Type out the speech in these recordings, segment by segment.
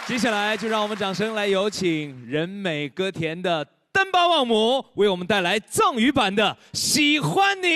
接下来就让我们掌声来有请人美歌甜的登巴旺姆为我们带来藏语版的《喜欢你》。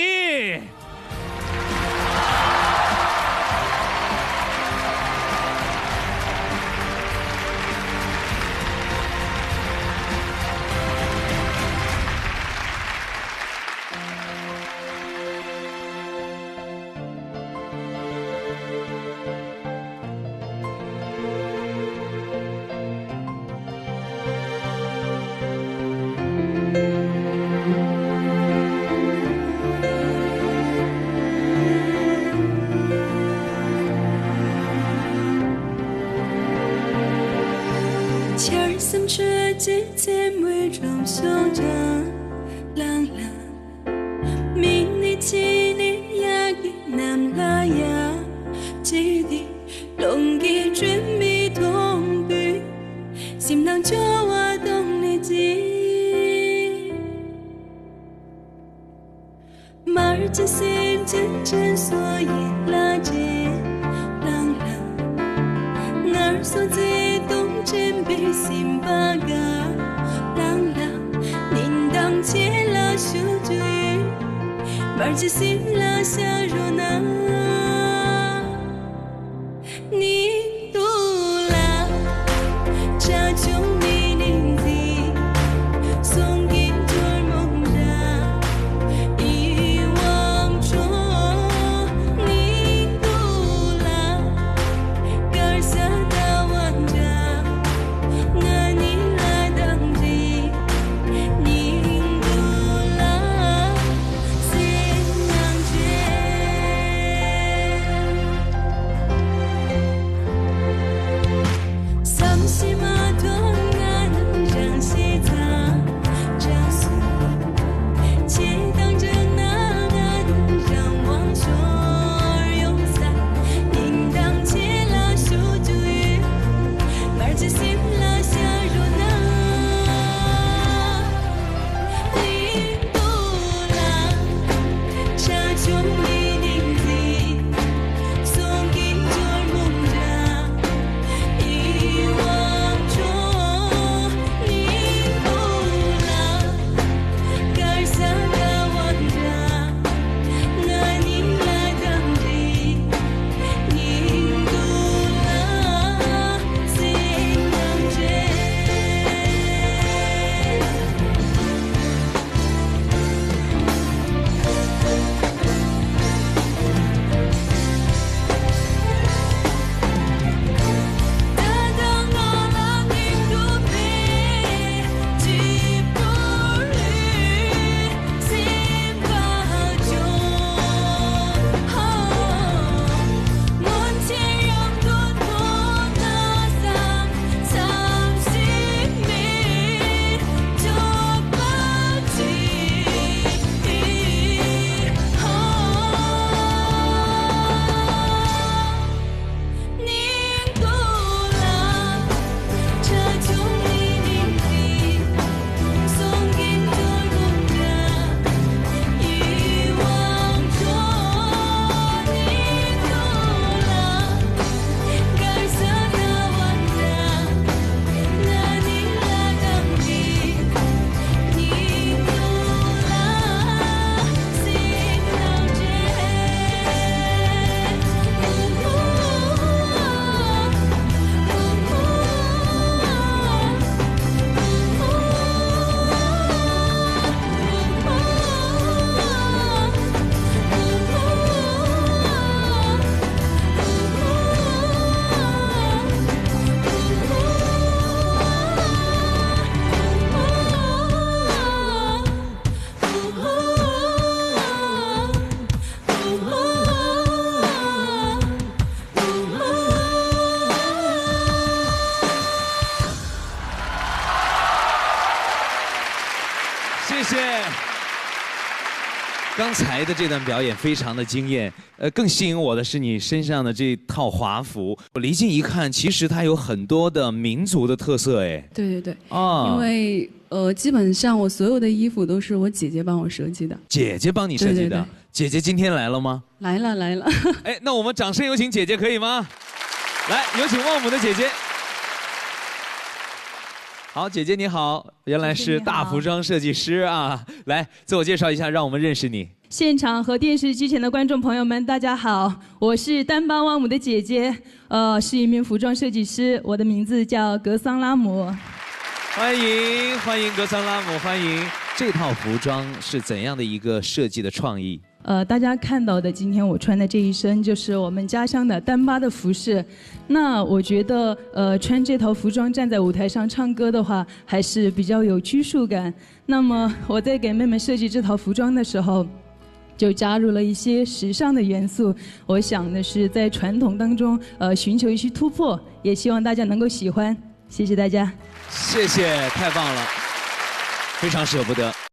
心却渐渐伪装嚣张，冷冷，明你起你呀给南拉呀，只地龙给准备同居，心囊就我懂你记，马儿真心真真所以拉近，冷冷，儿所最动真被心巴嘎，冷冷，您当切了手指，马儿真心拉下若那，你独拉，扎中你宁静，送给托梦家，遗忘中你独拉，盖下的王家。谢谢。刚才的这段表演非常的惊艳，更吸引我的是你身上的这套华服。我离近一看，其实它有很多的民族的特色，哎。对对对。啊。因为基本上我所有的衣服都是我姐姐帮我设计的。姐姐帮你设计的。对对对。姐姐今天来了吗？来了来了。哎，那我们掌声有请姐姐可以吗？来，有请旺姆的姐姐。好，姐姐你好，原来是大服装设计师啊！来，自我介绍一下，让我们认识你。现场和电视机前的观众朋友们，大家好，我是丹巴旺姆的姐姐，是一名服装设计师，我的名字叫格桑拉姆。欢迎格桑拉姆，欢迎。这套服装是怎样的一个设计的创意？大家看到的今天我穿的这一身就是我们家乡的丹巴的服饰。那我觉得，穿这套服装站在舞台上唱歌的话，还是比较有拘束感。那么我在给妹妹设计这套服装的时候，就加入了一些时尚的元素。我想的是在传统当中，寻求一些突破，也希望大家能够喜欢。谢谢大家。谢谢，太棒了，非常舍不得。